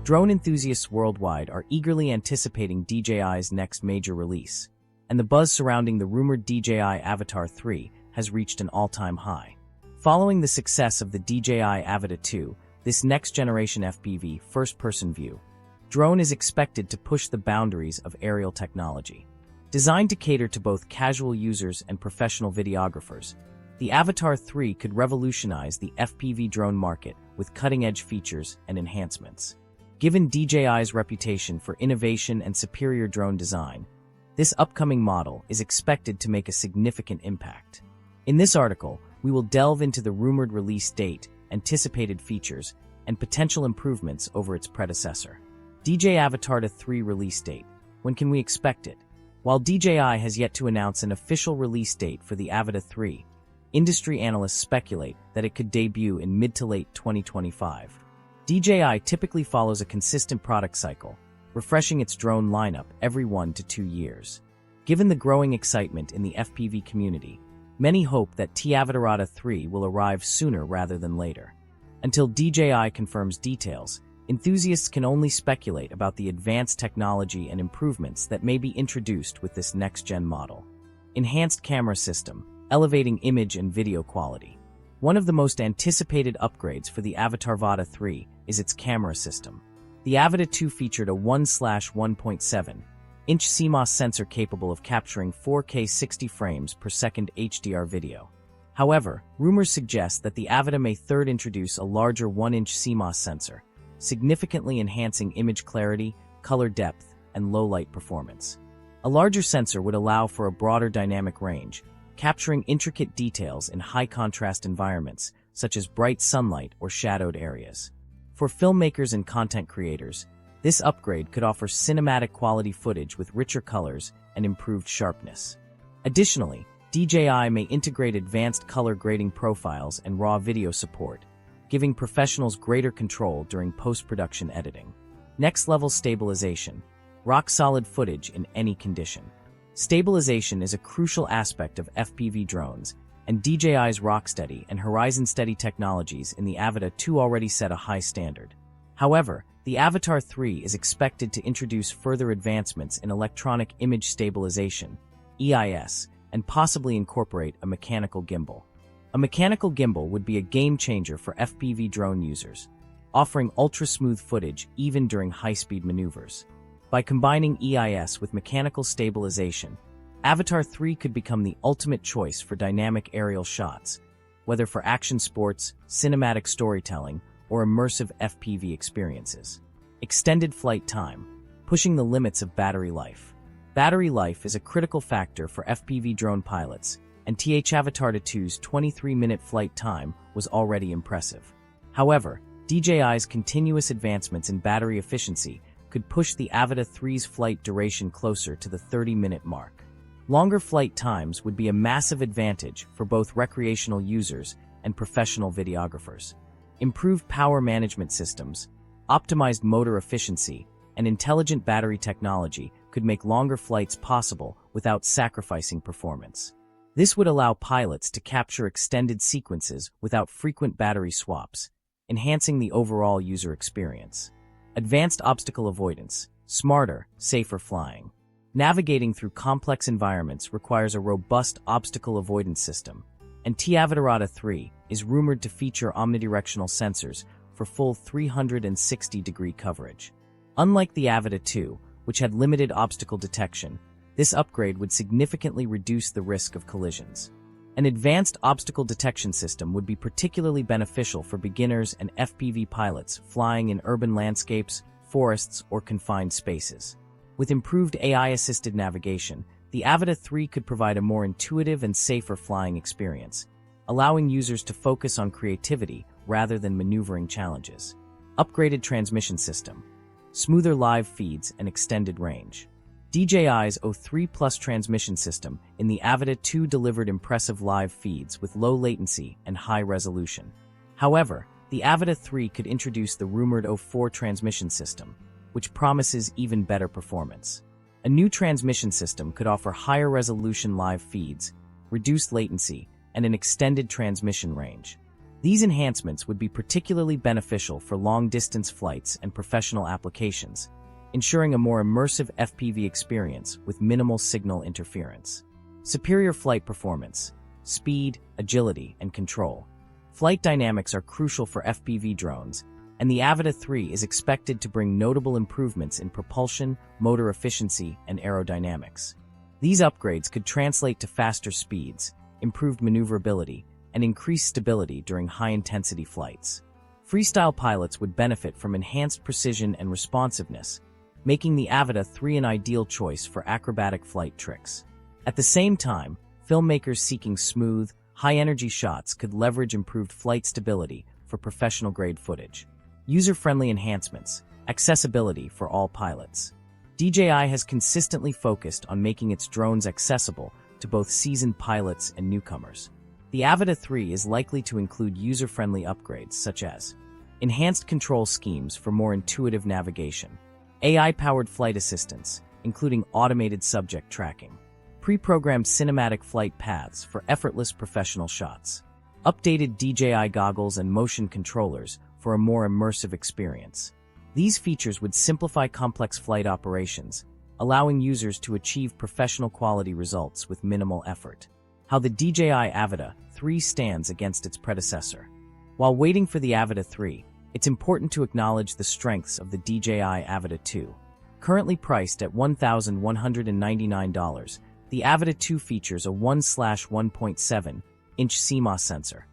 Drone enthusiasts worldwide are eagerly anticipating DJI's next major release, and the buzz surrounding the rumored DJI Avata 3 has reached an all-time high. Following the success of the DJI Avata 2, this next-generation FPV first-person view drone is expected to push the boundaries of aerial technology. Designed to cater to both casual users and professional videographers, the Avata 3 could revolutionize the FPV drone market with cutting-edge features and enhancements. Given DJI's reputation for innovation and superior drone design, this upcoming model is expected to make a significant impact. In this article, we will delve into the rumored release date, anticipated features, and potential improvements over its predecessor. DJI Avata 3 release date. When can we expect it? While DJI has yet to announce an official release date for the Avata 3, industry analysts speculate that it could debut in mid to late 2025. DJI typically follows a consistent product cycle, refreshing its drone lineup every 1 to 2 years. Given the growing excitement in the FPV community, many hope that Avata 3 will arrive sooner rather than later. Until DJI confirms details, enthusiasts can only speculate about the advanced technology and improvements that may be introduced with this next-gen model. Enhanced camera system, elevating image and video quality. One of the most anticipated upgrades for the Avata 3 is its camera system. The Avata 2 featured a 1/1.7-inch CMOS sensor capable of capturing 4K 60 frames per second HDR video. However, rumors suggest that the Avata may third introduce a larger 1-inch CMOS sensor, significantly enhancing image clarity, color depth, and low-light performance. A larger sensor would allow for a broader dynamic range, capturing intricate details in high-contrast environments, such as bright sunlight or shadowed areas. For filmmakers and content creators, this upgrade could offer cinematic quality footage with richer colors and improved sharpness. Additionally, DJI may integrate advanced color grading profiles and raw video support, giving professionals greater control during post-production editing. Next-level stabilization, rock-solid footage in any condition. Stabilization is a crucial aspect of FPV drones, and DJI's Rocksteady and Horizon Steady technologies in the Avata 2 already set a high standard. However, the Avata 3 is expected to introduce further advancements in electronic image stabilization, EIS, and possibly incorporate a mechanical gimbal. A mechanical gimbal would be a game-changer for FPV drone users, offering ultra-smooth footage even during high-speed maneuvers. By combining EIS with mechanical stabilization, Avata 3 could become the ultimate choice for dynamic aerial shots, whether for action sports, cinematic storytelling, or immersive FPV experiences. Extended flight time, pushing the limits of battery life. Battery life is a critical factor for FPV drone pilots, and Avata 2's 23-minute flight time was already impressive. However, DJI's continuous advancements in battery efficiency could push the Avata 3's flight duration closer to the 30-minute mark. Longer flight times would be a massive advantage for both recreational users and professional videographers. Improved power management systems, optimized motor efficiency, and intelligent battery technology could make longer flights possible without sacrificing performance. This would allow pilots to capture extended sequences without frequent battery swaps, enhancing the overall user experience. Advanced obstacle avoidance, smarter, safer flying. Navigating through complex environments requires a robust obstacle avoidance system, and Avata 3 is rumored to feature omnidirectional sensors for full 360-degree coverage. Unlike the Avata 2, which had limited obstacle detection, this upgrade would significantly reduce the risk of collisions. An advanced obstacle detection system would be particularly beneficial for beginners and FPV pilots flying in urban landscapes, forests, or confined spaces. With improved AI-assisted navigation, the Avata 3 could provide a more intuitive and safer flying experience, allowing users to focus on creativity rather than maneuvering challenges. Upgraded transmission system, smoother live feeds, and extended range. DJI's O3 Plus transmission system in the Avata 2 delivered impressive live feeds with low latency and high resolution. However, the Avata 3 could introduce the rumored O4 transmission system, which promises even better performance. A new transmission system could offer higher resolution live feeds, reduced latency, and an extended transmission range. These enhancements would be particularly beneficial for long-distance flights and professional applications, ensuring a more immersive FPV experience with minimal signal interference. Superior flight performance, speed, agility, and control. Flight dynamics are crucial for FPV drones, and the Avata 3 is expected to bring notable improvements in propulsion, motor efficiency, and aerodynamics. These upgrades could translate to faster speeds, improved maneuverability, and increased stability during high-intensity flights. Freestyle pilots would benefit from enhanced precision and responsiveness, making the Avata 3 an ideal choice for acrobatic flight tricks. At the same time, filmmakers seeking smooth, high-energy shots could leverage improved flight stability for professional-grade footage. User-friendly enhancements, accessibility for all pilots. DJI has consistently focused on making its drones accessible to both seasoned pilots and newcomers. The Avata 3 is likely to include user-friendly upgrades such as enhanced control schemes for more intuitive navigation, AI-powered flight assistance, including automated subject tracking, pre-programmed cinematic flight paths for effortless professional shots, updated DJI goggles and motion controllers for a more immersive experience. These features would simplify complex flight operations, allowing users to achieve professional quality results with minimal effort. How the DJI Avata 3 stands against its predecessor. While waiting for the Avata 3, it's important to acknowledge the strengths of the DJI Avata 2. Currently priced at $1,199, the Avata 2 features a 1/1.7-inch CMOS sensor,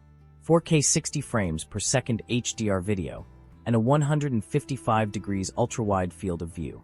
4K 60 frames per second HDR video, and a 155 degrees ultra-wide field of view.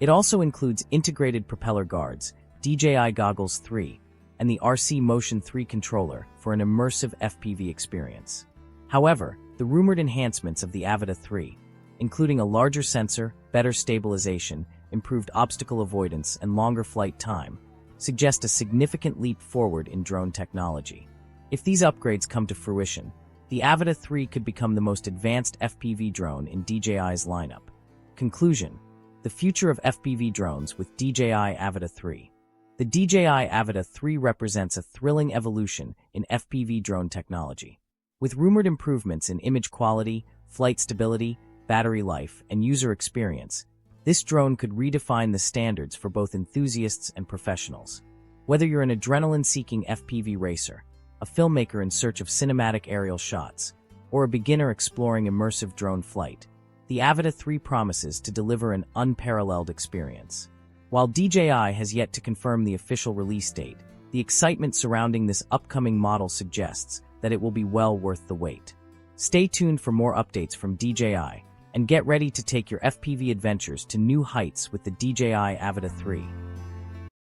It also includes integrated propeller guards, DJI Goggles 3, and the RC Motion 3 controller for an immersive FPV experience. However, the rumored enhancements of the Avata 3, including a larger sensor, better stabilization, improved obstacle avoidance, and longer flight time, suggest a significant leap forward in drone technology. If these upgrades come to fruition, the Avata 3 could become the most advanced FPV drone in DJI's lineup. Conclusion: the future of FPV drones with DJI Avata 3. The DJI Avata 3 represents a thrilling evolution in FPV drone technology. With rumored improvements in image quality, flight stability, battery life, and user experience, this drone could redefine the standards for both enthusiasts and professionals. Whether you're an adrenaline-seeking FPV racer, a filmmaker in search of cinematic aerial shots, or a beginner exploring immersive drone flight, the Avata 3 promises to deliver an unparalleled experience. While DJI has yet to confirm the official release date, the excitement surrounding this upcoming model suggests that it will be well worth the wait. Stay tuned for more updates from DJI, and get ready to take your FPV adventures to new heights with the DJI Avata 3.